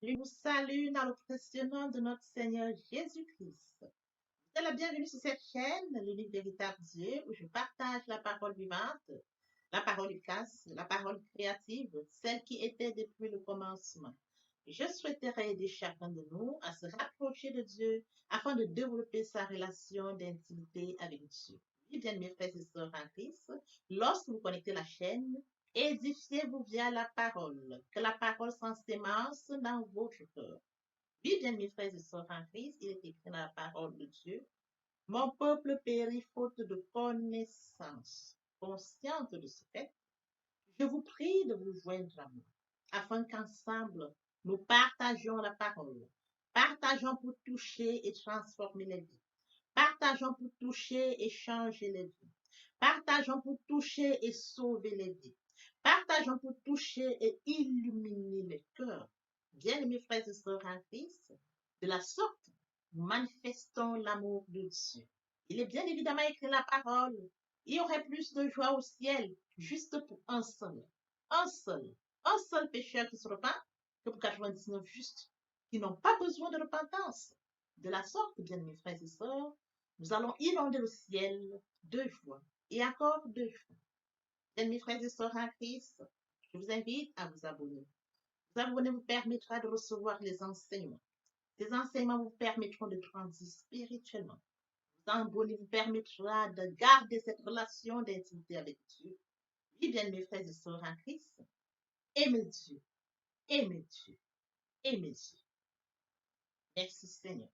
Je vous salue dans le précieux nom de notre Seigneur Jésus-Christ. Vous êtes la bienvenue sur cette chaîne, l'unique véritable Dieu, où je partage la parole vivante, la parole efficace, la parole créative, celle qui était depuis le commencement. Je souhaiterais aider chacun de nous à se rapprocher de Dieu afin de développer sa relation d'intimité avec Dieu. Oui, bien, mes frères et sœurs en Christ, lorsque vous connectez la chaîne, édifiez-vous via la parole, que la parole s'ensémence dans votre cœur. Oui, bien, mes frères et sœurs en Christ, il est écrit dans la parole de Dieu. Mon peuple périt faute de connaissance. Consciente de ce fait, je vous prie de vous joindre à moi, afin qu'ensemble, nous partagions la parole. Partageons pour toucher et transformer les vies. Partageons pour toucher et changer les vies. Partageons pour toucher et sauver les vies. Partageons pour toucher et illuminer les cœurs. Bien-aimés frères et sœurs en Christ, de la sorte, nous manifestons l'amour de Dieu. Il est bien évidemment écrit la parole. Il y aurait plus de joie au ciel juste pour un seul pécheur qui se repent que pour 99 justes qui n'ont pas besoin de repentance. De la sorte, bien-aimés frères et sœurs, nous allons inonder le ciel de joie et encore de joie. Bien, mes frères et sœurs en Christ, je vous invite à vous abonner. Vous abonner vous permettra de recevoir les enseignements. Ces enseignements vous permettront de grandir spirituellement. Vous abonner vous permettra de garder cette relation d'intimité avec Dieu. Oui, bien, mes frères et sœurs en Christ, aimez Dieu, aimez Dieu, aimez Dieu. Merci Seigneur.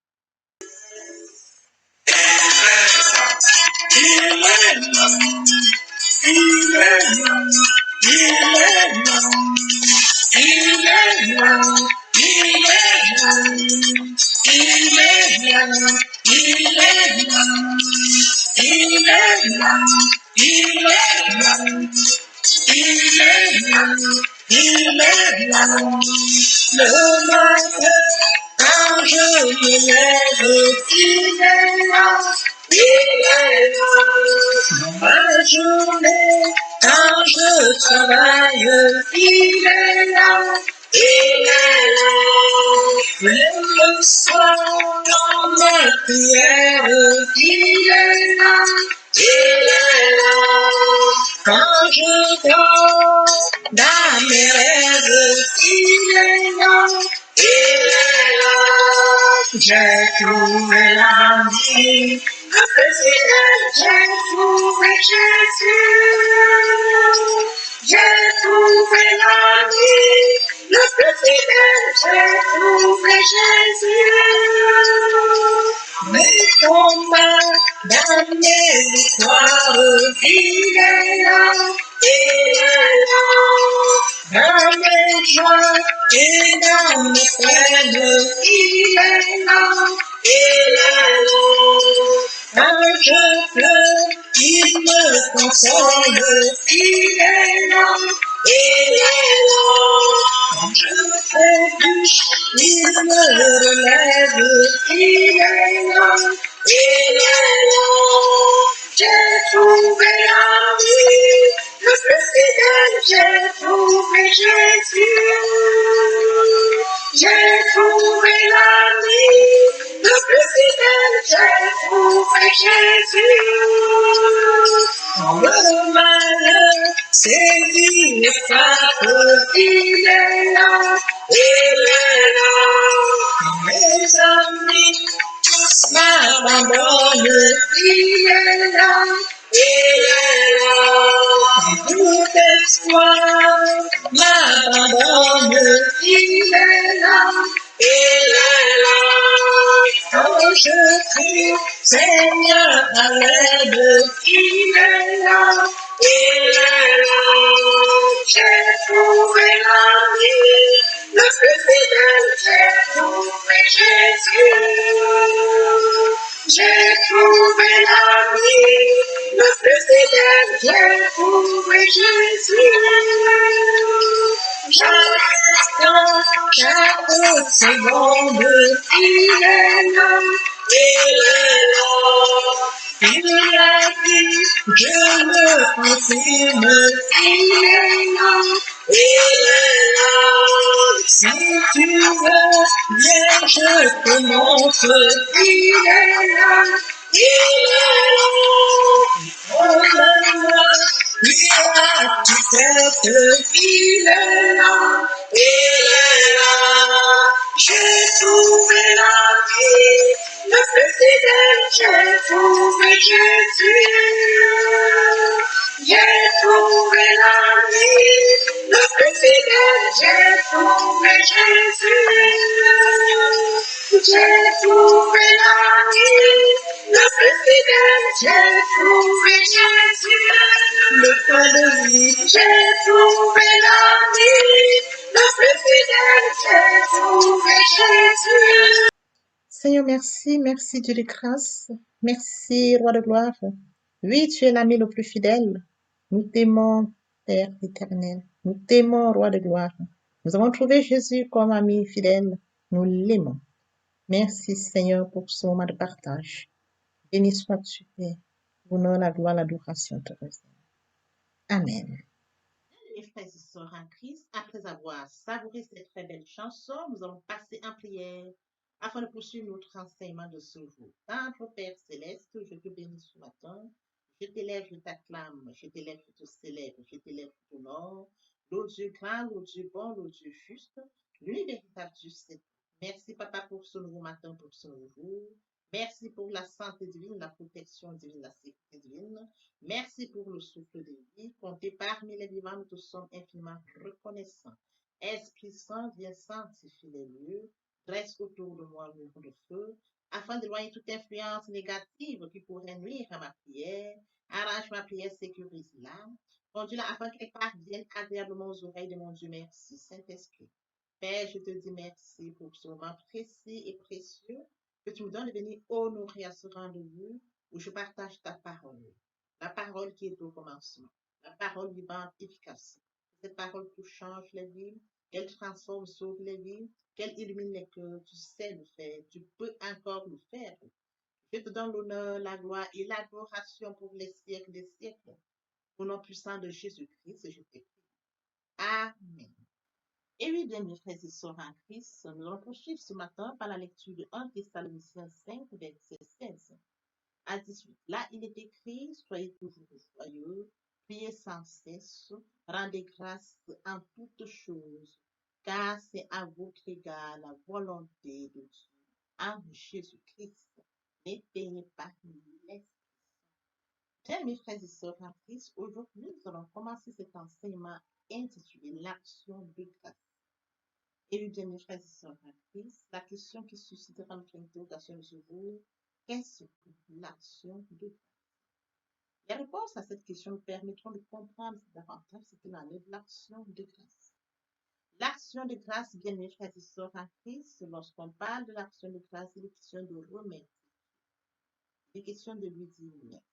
Il est là, le matin, quand je me lève, il est là, il est là. Dans ma journée, quand je travaille, il est là, il est là. Même le soir, dans mes prières, il est là, il est là. Quand je dors dans mes rêves, il est là, il est là. J'ai trouvé l'ami, le président, j'ai trouvé Jésus. J'ai trouvé l'ami, le président, j'ai trouvé Jésus. Mes combats dans mes victoires, il est là, il est là. Dans mes joies et dans mes peines, il est là, il est là. Quand je pleure, il me console, il est là, il est là. Quand je trébuche, il me relève, il est là, il est là. J'ai trouvé l'ami, le plus fidèle, j'ai trouvé Jésus. J'ai trouvé l'ami, le plus fidèle, j'ai trouvé Jésus. Quand le malheur sévit et frappe, il est là, il est là. Quand mes amis tous m'abandonnent, il est là, il est là. Quand tout espoir m'abandonne, il est là, il est là. Quand je crie, Seigneur, à l'aide, il est là, il est là. J'ai trouvé l'ami, le plus fidèle, j'ai trouvé Jésus. J'ai trouvé l'ami, le plus fidèle, j'ai trouvé Jésus. Chaque instant, chaque seconde, il est là, il est là. Il a dit, je me confirme, il est là, il est là. Si tu veux, viens, je te montre, il est là, il est là. Pardonne-moi, lui as-tu fait, il est là, il est là. J'ai trouvé la vie, le plus fidèle, j'ai trouvé Jésus. J'ai trouvé la vie, le plus fidèle, j'ai trouvé Jésus. J'ai trouvé la vie, le plus fidèle, j'ai trouvé Jésus. Le pain de vie, j'ai trouvé la vie, le plus fidèle, j'ai trouvé Jésus. Seigneur, merci, merci Dieu de grâce, merci Roi de gloire. Oui, tu es l'ami le plus fidèle. Nous t'aimons, Père éternel. Nous t'aimons, Roi de gloire. Nous avons trouvé Jésus comme ami fidèle. Nous l'aimons. Merci Seigneur pour ce moment de partage. Béni sois-tu, Père. L'honneur, la gloire, l'adoration te reviennent. Amen. Mes frères et sœurs en Christ, après avoir savouré cette très belle chanson, nous allons passer en prière afin de poursuivre notre enseignement de ce jour. Notre Père céleste, je te bénis ce matin. Je t'élève, je t'acclame, je t'élève, je te célèbre, je t'élève, je t'honore. L'autre Dieu grand, l'autre Dieu bon, l'autre Dieu juste, lui véritable Dieu c'est. Merci Papa pour ce nouveau matin, pour ce nouveau jour. Merci pour la santé divine, la protection divine, la sécurité divine. Merci pour le souffle de vie. Comptez parmi les vivants, nous te sommes infiniment reconnaissants. Esprit Saint, viens sanctifier les lieux. Reste autour de moi un mur de feu, afin d'éloigner toute influence négative qui pourrait nuire à ma prière. Arrange ma prière, sécurise-la. Conduis-la afin qu'elle parvienne agréablement aux oreilles de mon Dieu. Merci, Saint-Esprit. Père, je te dis merci pour ce moment précis et précieux que tu me donnes de venir honorer à ce rendez-vous où je partage ta parole. La parole qui est au commencement. La parole vivante, efficace. Cette parole qui change les vies, qu'elle transforme, sauve les vies, qu'elle illumine les cœurs. Tu sais le faire. Tu peux encore le faire. Je te donne l'honneur, la gloire et l'adoration pour les siècles des siècles. Au nom puissant de Jésus-Christ, je t'ai prie. Amen. Et oui, bien, mes frères et sœurs en Christ, nous allons poursuivre ce matin par la lecture de 1 Thessaloniciens 5, verset 16 à 18. Là, il est écrit, soyez toujours joyeux, priez sans cesse, rendez grâce en toutes choses, car c'est à votre égard la volonté de Dieu en Jésus-Christ. N'éteignez pas l'esprit. Bien, mes frères et sœurs en Christ, aujourd'hui, nous allons commencer cet enseignement intitulé L'action de grâce. Et bien, mes frères et sœurs en Christ, la question qui suscitera notre interrogation de ce jour, qu'est-ce que l'action de grâce? Les réponses à cette question nous permettront de comprendre davantage ce qu'il en est de l'action de grâce. L'action de grâce, bien mes frères et sœurs en Christ, lorsqu'on parle de l'action de grâce, il est question de remercier. Il est question de lui dire merci.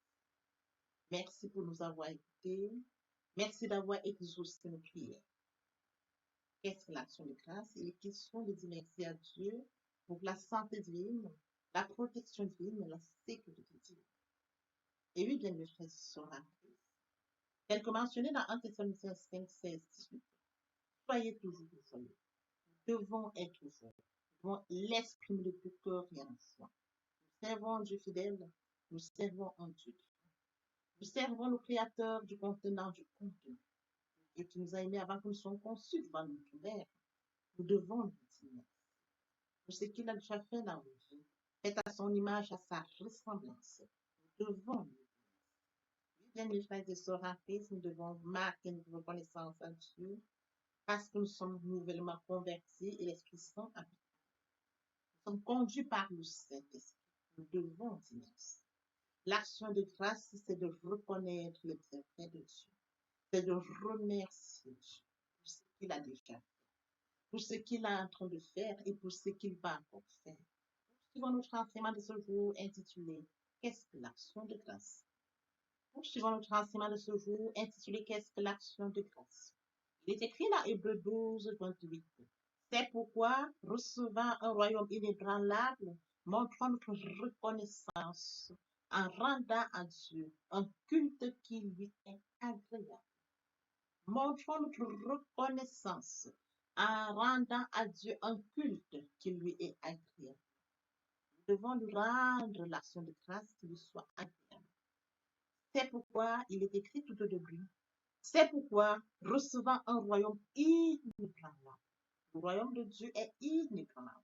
Merci pour nous avoir écoutés. Merci d'avoir exaucé nos prières. Qu'est-ce que l'action de grâce? Il est question de dire merci à Dieu pour la santé divine, la protection divine et la sécurité divine. Et oui, bien mes frères et sœurs en Christ, tel que mentionné dans 1 Thessaloniciens 5, 16, 18. Soyez toujours joyeux. Nous devons être joyeux. Nous devons l'exprimer de tout cœur et en foi. Nous servons un Dieu fidèle. Nous servons un Dieu. Nous servons le Créateur du contenant du contenu. Dieu qui nous a aimés avant que nous soyons conçus devant notre Père. Nous devons lui dire pour ce qu'il a déjà fait dans nos vies. Fait à son image, à sa ressemblance. Nous devons lui dire. Bien, mes frères et sœurs en Christ, nous devons marquer notre reconnaissance à Dieu parce que nous sommes nouvellement convertis et l'Esprit Saint habite. Nous sommes conduits par le Saint-Esprit. Nous devons dire merci. L'action de grâce, c'est de reconnaître le bienfait de Dieu. C'est de remercier Dieu pour ce qu'il a déjà fait, pour ce qu'il est en train de faire et pour ce qu'il va encore faire. Suivons notre enseignement de ce jour intitulé Qu'est-ce que l'action de grâce? Poursuivons notre enseignement de ce jour intitulé Qu'est-ce que l'action de grâce? Il est écrit dans Hébreux 12, 28. C'est pourquoi, recevant un royaume inébranlable, montrons notre reconnaissance en rendant à Dieu un culte qui lui est agréable. Montrons notre reconnaissance en rendant à Dieu un culte qui lui est agréable. Nous devons lui rendre l'action de grâce qui lui soit agréable. C'est pourquoi il est écrit tout au début. C'est pourquoi, recevant un royaume inébranlable, le royaume de Dieu est inébranlable.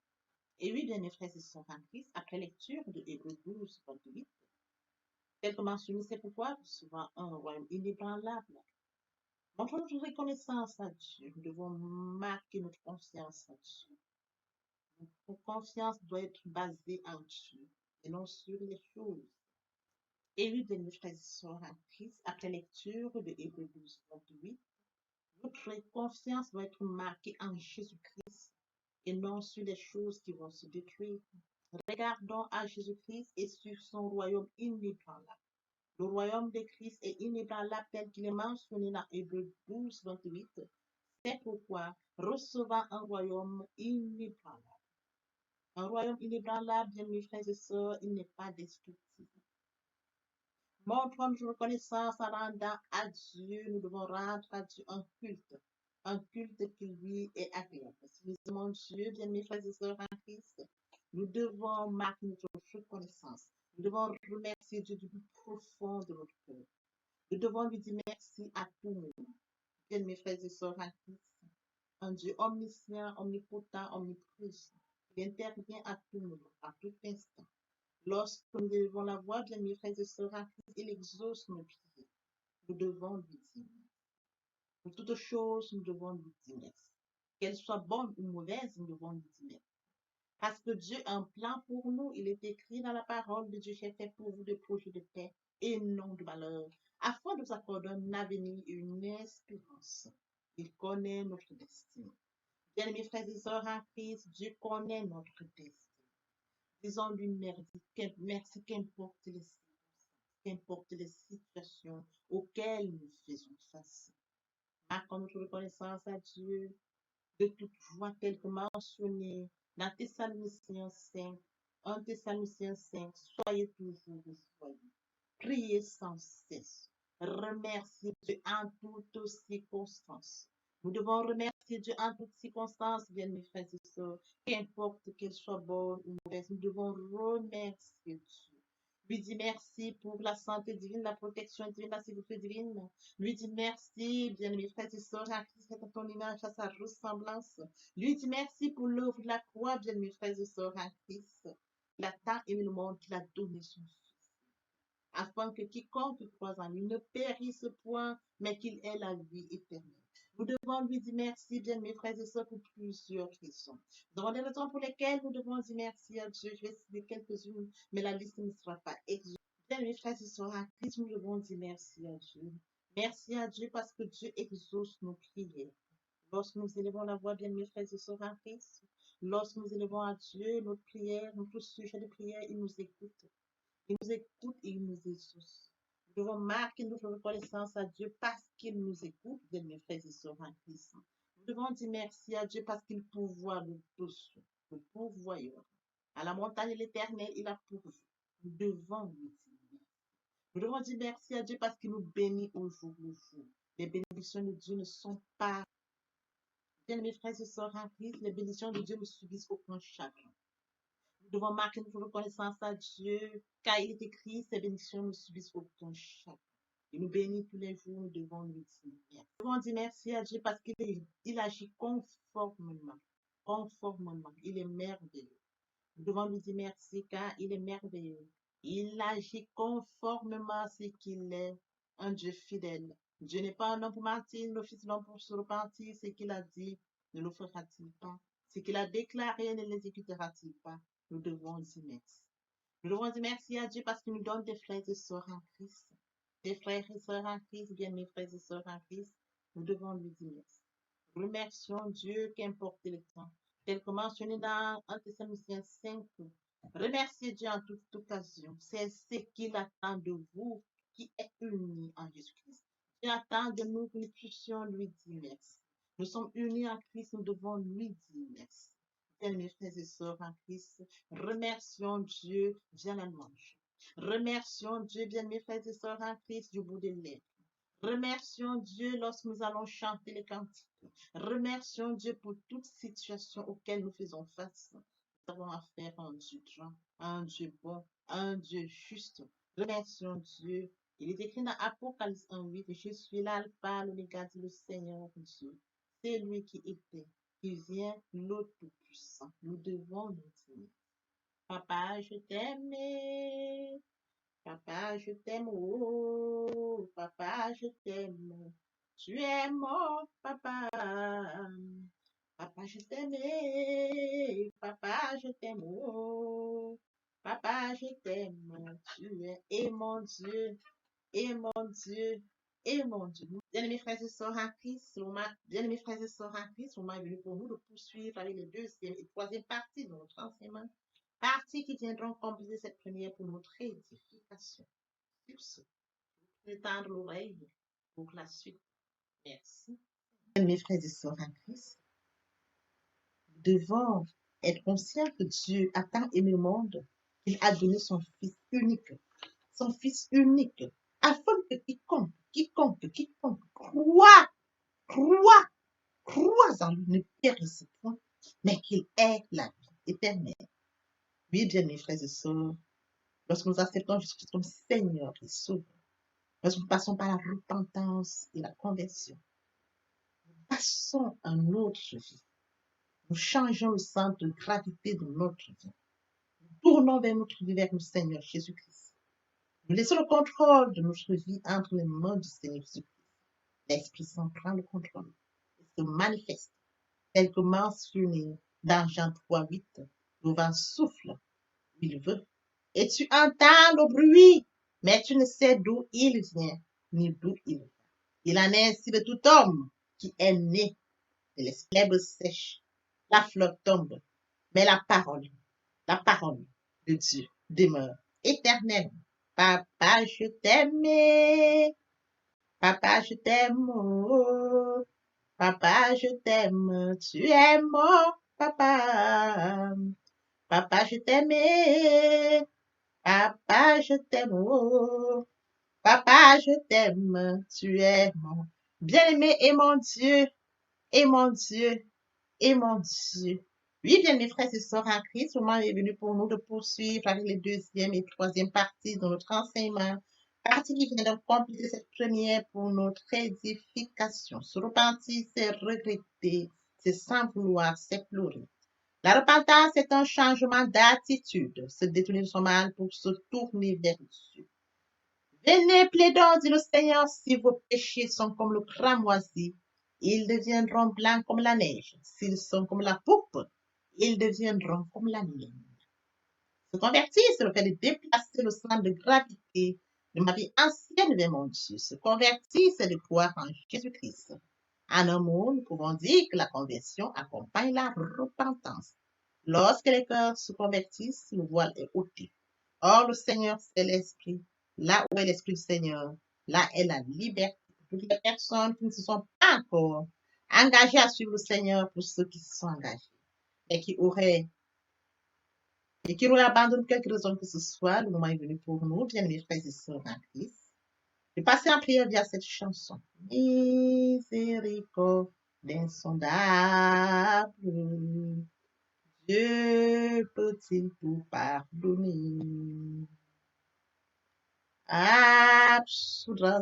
Et oui, bien mes frères et sœurs en Christ, après lecture de Hébreux 12, 28, tel que mentionné, c'est pourquoi, recevant un royaume inébranlable, montrons notre reconnaissance à Dieu. Nous devons marquer notre confiance à Dieu. Notre confiance doit être basée en Dieu et non sur les choses. Et oui, bien mes frères et sœurs en Christ, après lecture de Hébreux 12, 28, notre confiance doit être marquée en Jésus-Christ et non sur les choses qui vont se détruire. Regardons à Jésus-Christ et sur son royaume inébranlable. Le royaume de Christ est inébranlable tel qu'il est mentionné dans Hébreux 12, 28. C'est pourquoi, recevant un royaume inébranlable. Un royaume inébranlable, bien mes frères et sœurs, il n'est pas destructible. Montrons notre reconnaissance en rendant à Dieu, nous devons rendre à Dieu un culte qui lui est agréable. Si nous aimons Dieu, bien mes frères et sœurs en Christ, nous devons marquer notre reconnaissance. Nous devons remercier Dieu du plus profond de notre cœur. Nous devons lui dire merci à tout moment. Bien mes frères et sœurs en Christ, un Dieu omniscient, omnipotent, omniprésent, il intervient à tout moment, à tout instant. Lorsque nous élevons la voix, bien mes frères et sœurs en Christ, il exauce nos prières. Nous devons lui dire. Pour toutes choses, nous devons lui dire merci. Qu'elle soit bonne ou mauvaise, nous devons lui dire merci. Parce que Dieu a un plan pour nous. Il est écrit dans la parole de Dieu, j'ai fait pour vous des projets de paix et non de malheur, afin de nous accorder un avenir et une espérance. Il connaît notre destinée. Bien, mes frères et sœurs en Christ, Dieu connaît notre destinée. Disons-lui merci, qu'importe les situations auxquelles nous faisons face. Marquons notre reconnaissance à Dieu de toute joie, tel que mentionné dans Thessaloniciens 5, 1 Thessaloniciens 5, soyez toujours joyeux, priez sans cesse, remerciez Dieu en toutes circonstances. Nous devons remercier Dieu en toutes circonstances, bien mes frères et sœurs, qu'importe qu'elle soit bonne ou mauvaise, nous devons remercier Dieu. Lui dit merci pour la santé divine, la protection divine, la sécurité divine. Lui dit merci, bien mes frères et sœurs, à Christ à ton image, à sa ressemblance. Lui dit merci pour l'œuvre de la croix, bien mes frères et sœurs, à Christ. Il a tant aimé le monde qu'il a donné son Fils, afin que quiconque croise en lui ne périsse point, mais qu'il ait la vie éternelle. Nous devons lui dire merci, bien mes frères et sœurs, pour plusieurs raisons. Nous avons des raisons pour lesquelles nous devons dire merci à Dieu. Je vais citer quelques-unes, mais la liste ne sera pas exhaustive. Bien mes frères et sœurs, à Christ, nous devons dire merci à Dieu. Merci à Dieu parce que Dieu exauce nos prières. Lorsque nous élevons la voix, bien mes frères et sœurs en Christ, lorsque nous élevons à Dieu notre prière, notre sujet de prière, il nous écoute. Il nous écoute et il nous exauce. Nous devons marquer notre reconnaissance à Dieu parce qu'il nous écoute, bien mes frères et sœurs en Christ. Nous devons dire merci à Dieu parce qu'il pourvoit nous tous, le pourvoyeur. À la montagne de l'Éternel, il a pourvu. Nous devons lui dire merci. Nous devons dire merci à Dieu parce qu'il nous bénit au jour le jour. Les bénédictions de Dieu ne sont pas, bien mes frères et sœurs en Christ, les bénédictions de Dieu ne subissent aucun chagrin. Nous devons marquer notre reconnaissance à Dieu, car il est écrit, ses bénédictions ne subissent aucun chagrin. Il nous bénit tous les jours, nous devons lui dire merci. Nous devons dire merci à Dieu parce qu'il agit conformément. Il est merveilleux. Nous devons lui dire merci car il est merveilleux. Il agit conformément à ce qu'il est, un Dieu fidèle. Dieu n'est pas un homme pour mentir, le Fils d'un homme pour se repentir. Ce qu'il a dit, ne le fera-t-il pas? Ce qu'il a déclaré, ne l'exécutera-t-il pas? Nous devons dire merci. Nous devons dire merci à Dieu parce qu'il nous donne des frères et sœurs en Christ. Des frères et sœurs en Christ, bien mes frères et sœurs en Christ, nous devons lui dire merci. Remercions Dieu, qu'importe le temps. Tel que mentionné dans 1 Thessaloniciens 5, remerciez Dieu en toute occasion. C'est ce qu'il attend de vous qui êtes unis en Jésus-Christ. Dieu attend de nous que nous puissions lui dire merci. Nous sommes unis en Christ, nous devons lui dire merci. Bien mes frères et sœurs en Christ, remercions Dieu via la louange. Remercions Dieu, bien mes frères et sœurs en Christ, du bout des lèvres. Remercions Dieu lorsque nous allons chanter les cantiques. Remercions Dieu pour toute situation auxquelles nous faisons face. Nous avons affaire à un Dieu grand, à un Dieu bon, à un Dieu juste. Remercions Dieu. Il est écrit dans Apocalypse 1:8, je suis l'alpha, l'oméga, dit le Seigneur Dieu. C'est lui qui était, qui vient, l'autre tout-puissant. Nous devons nous dire, Papa, je t'aime. Papa, je t'aime, oh, papa, je t'aime. Tu es mon papa. Papa, je t'aime, papa, je t'aime, oh, papa, je t'aime. Tu es, et mon Dieu, et mon Dieu, et mon Dieu. Bien-aimés frères et sœurs en Christ, bien-aimés frères et sœurs en Christ, on m'a venu pour nous de poursuivre avec les deuxième et troisième parties de notre enseignement. Parties qui viendront compléter cette première pour notre édification. Sur ce, tendre l'oreille pour la suite. Merci. Mes frères et sœurs en Christ, nous devons être conscients que Dieu a tant aimé le monde qu'il a donné son Fils unique, afin que quiconque croit en lui ne périsse point, mais qu'il ait la vie éternelle. Oui, bien mes frères et sœurs, lorsque nous acceptons Jésus-Christ comme Seigneur et Sauveur, lorsque nous passons par la repentance et la conversion, nous passons à notre vie. Nous changeons le centre de gravité de notre vie. Nous tournons vers notre vie, vers le Seigneur Jésus-Christ. Nous laissons le contrôle de notre vie entre les mains du Seigneur Jésus-Christ. L'Esprit Saint prend le contrôle et se manifeste, tel que mentionné dans Jean 3:8. Le vent souffle où il veut, et tu entends le bruit, mais tu ne sais d'où il vient, ni d'où il va. Il en est ainsi de tout homme qui est né de l'herbe sèche. La fleur tombe, mais la parole de Dieu demeure éternellement. Papa, je t'aime. Papa, je t'aime. Oh, papa, je t'aime. Tu es mon papa. Papa, je t'aime. Papa, je t'aime. Oh, papa, je t'aime. Tu es mon bien-aimé et mon Dieu. Et mon Dieu. Et mon Dieu. Oui, bien mes frères et sœurs en Christ, le moment est venu pour nous de poursuivre avec les deuxième et troisième parties de notre enseignement. Partie qui vient de compléter cette première pour notre édification. Se repentir, c'est regretter, c'est sans vouloir, c'est pleurer. La repentance est un changement d'attitude, se détourner de son mal pour se tourner vers Dieu. Venez, plaidons, dit le Seigneur, si vos péchés sont comme le cramoisi, ils deviendront blancs comme la neige. S'ils sont comme la poupe, ils deviendront comme la laine. Se convertir, c'est le fait de déplacer le centre de gravité de ma vie ancienne vers mon Dieu. Se convertir, c'est de croire en Jésus-Christ. En un mot, nous pouvons dire que la conversion accompagne la repentance. Lorsque les cœurs se convertissent, le voile est ôté. Or, le Seigneur, c'est l'Esprit. Là où est l'Esprit du Seigneur, là est la liberté. Pour toutes les personnes qui ne se sont pas encore engagées à suivre le Seigneur, pour ceux qui se sont engagés et qui auraient abandonné quelque raison que ce soit, le moment est venu pour nous, bien mes frères et sœurs en Christ, de passer en prière via cette chanson. Miséricorde insondable, Dieu peut-il tout pardonner? Absoudra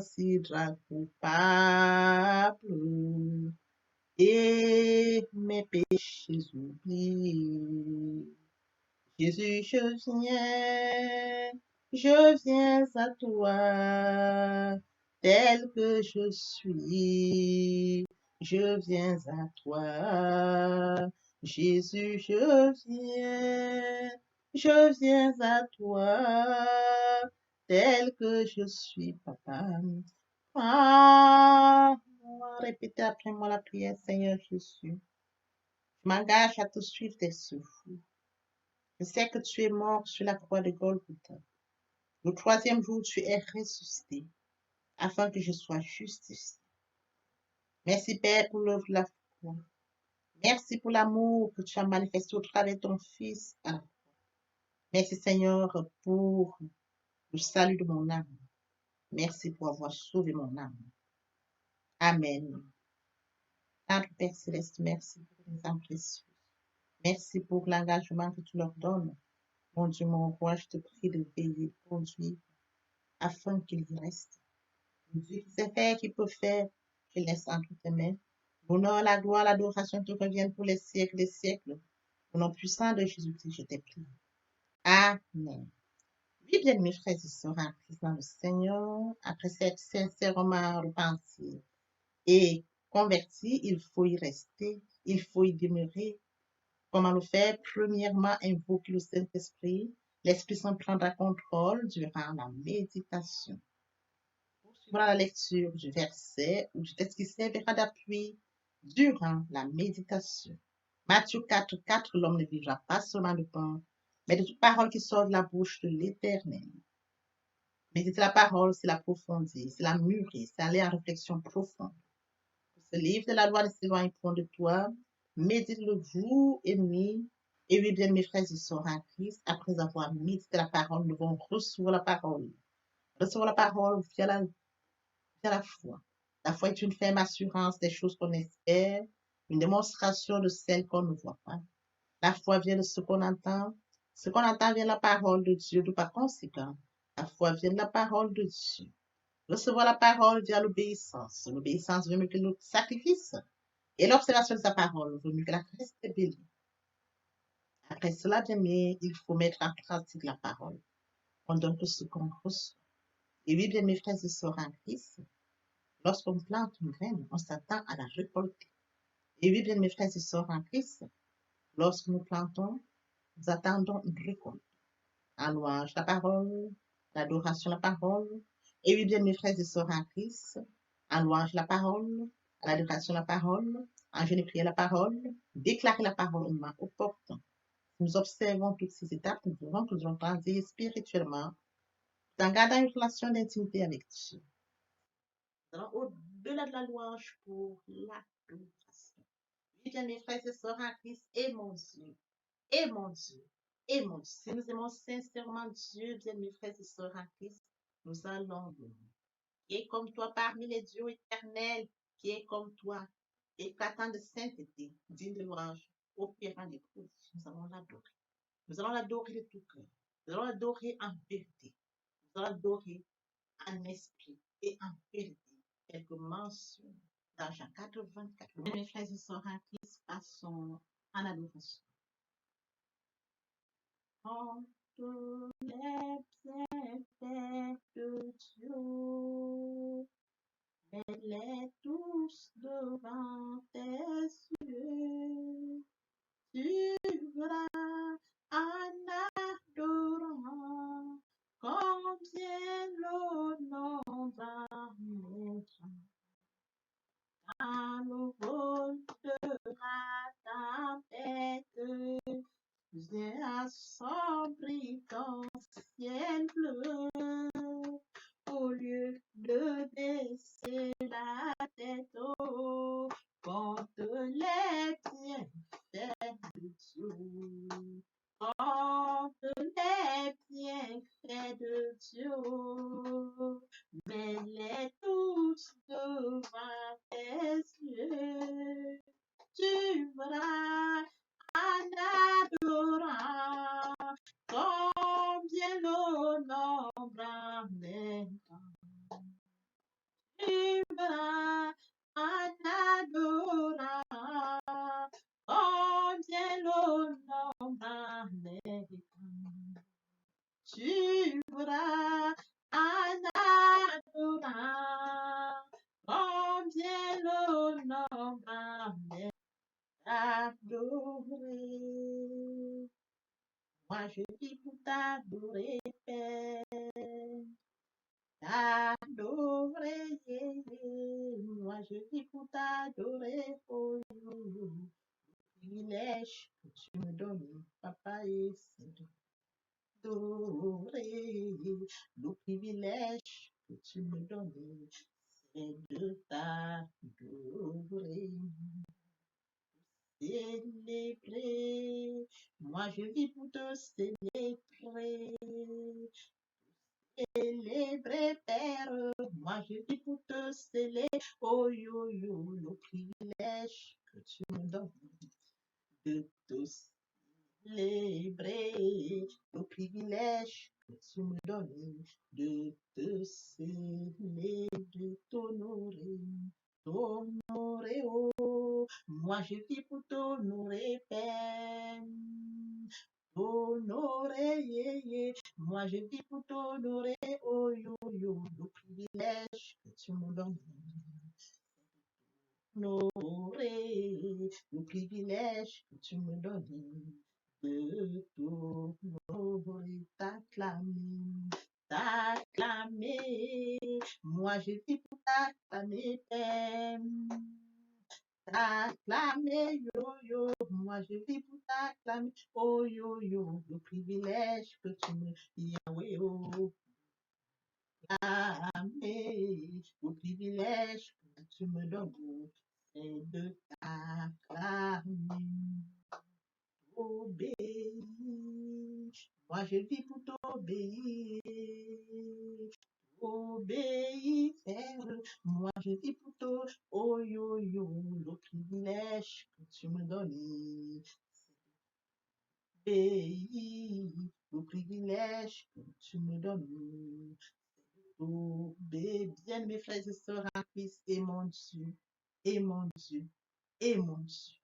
coupable et mes péchés oubliés. Jésus, je viens à toi, tel que je suis. Je viens à toi, Jésus, je viens à toi, tel que je suis, papa. Répétez après moi la prière, Seigneur Jésus. Je m'engage à te suivre tes souffles. Je sais que tu es mort sur la croix de Golgotha. Le troisième jour, tu es ressuscité, afin que je sois justifié. Merci, Père, pour l'œuvre de la croix. Merci pour l'amour que tu as manifesté au travers de ton Fils. Merci, Seigneur, pour le salut de mon âme. Merci pour avoir sauvé mon âme. Amen. Notre Père Céleste, merci pour les âmes précieuses. Merci pour l'engagement que tu leur donnes. Mon Dieu, mon roi, je te prie de veiller pour lui afin qu'il y reste. Dieu qui sait faire, qui peut faire, je laisse entre tes mains. L'honneur, la gloire, l'adoration te reviennent pour les siècles des siècles. Au nom puissant de Jésus-Christ, je t'ai prié. Amen. Oui, bien, mes frères et sœurs en Christ dans le Seigneur, après s'être sincèrement repenti et converti, il faut y rester, il faut y demeurer. Comment le faire? Premièrement, invoquer le Saint-Esprit. L'Esprit Saint prendra contrôle durant la méditation. Poursuivra la lecture du verset ou du texte qui servira d'appui durant la méditation. Matthieu 4:4, l'homme ne vivra pas seulement de pain, mais de toute parole qui sort de la bouche de l'Éternel. Méditer la parole, c'est l'approfondir, c'est la mûrir, c'est aller en réflexion profonde. Ce livre de la loi ne s'éloigne point de toi. Médite-le jour et nuit. Et oui, bien, mes frères et sœurs en Christ, après avoir médité la parole, nous devons recevoir la parole. Recevoir la parole via la foi. La foi est une ferme assurance des choses qu'on espère, une démonstration de celles qu'on ne voit pas. La foi vient de ce qu'on entend. Ce qu'on entend vient de la parole de Dieu, de par conséquent. La foi vient de la parole de Dieu. Recevoir la parole via l'obéissance. L'obéissance veut mieux que le sacrifice. Et l'observation de sa parole vaut mieux que la reste bénie. Après cela, bien aimé, il faut mettre en pratique la parole. On donne tout ce qu'on reçoit. Et oui, bien mes frères et sœurs en Christ, lorsqu'on plante une graine, on s'attend à la récolter. Et oui, bien mes frères et sœurs en Christ, lorsque nous plantons, nous attendons une récolte. En louange la parole, l'adoration la parole. Et oui, bien mes frères et sœurs en Christ, en louange la parole, l'adoration la parole, en jeûne et prière la parole, déclarer la parole au moment opportun. Nous observons toutes ces étapes, nous verrons que nous allons grandir spirituellement en gardant une relation d'intimité avec Dieu. Nous allons au-delà de la louange pour l'adoration. Oui, bien mes frères et sœurs en Christ, et mon Dieu, et mon Dieu, et mon Dieu. Si nous aimons sincèrement Dieu, bien mes frères et sœurs en Christ, nous allons louer. Qui est comme toi parmi les dieux éternels, qui est comme toi, éclatant de sainteté, digne de louange, opérant des prodiges. Nous allons l'adorer. Nous allons l'adorer de tout cœur. Nous allons l'adorer en vérité. Nous allons l'adorer en esprit et en vérité. Quelques mentions dans Jean 4:24. Mes frères et sœurs en Christ, passons en adoration. Entre les bienfaits de Dieu, mets-les tous devant tes yeux. Tu verras en adorant combien l'honneur va mettre. À nouveau sera ta tête, viens assombrir ton ciel bleu. Au lieu de baisser la tête, oh, compte les bienfaits de Dieu. Compte les bienfaits de Dieu. Mets-les tous devant tes yeux. Tu verras en adorant combien l'honneur m'aime. Tu verras en adorant combien l'honneur m'aime. Tu verras en adorant combien l'honneur m'aime. Adorer. Moi je vis pour t'adorer, Père. T'adorer. Moi je vis pour t'adorer, oh, privilège que tu me donnes, papa, et c'est d'adorer. Le privilège que tu me donnes, c'est de t'adorer. Célébrer. Moi je vis pour te célébrer. célébrer, Père. Moi, je vis pour te célébrer. Oh, yo, yo, le privilège que tu me donnes de te célébrer. Le privilège que tu me donnes de te célébrer, de t'honorer. T'honorer, oh, moi je vis pour t'honorer, Père. T'honorer, yeah, yeah. Moi je vis pour t'honorer, oh yo yo, le privilège que tu me donnes. T'honorer, le privilège que tu me donnes de t'honorer, t'acclamer. Moi je vis pour t'acclamer, Père. T'acclamer, yo yo, moi je vis pour t'acclamer, oh yo yo, le privilège que tu me Yahweh, oh, acclamer, le privilège que tu me donnes, c'est de t'acclamer, obéir. Moi je vis pour t'obéir, obéir, faire. Moi je vis pour toi, oh yo yo, le privilège que tu me donnes. Obéir, le privilège que tu me donnes. Obéir, bien mes frères et sœurs en Christ, et mon Dieu, et mon Dieu, et mon Dieu.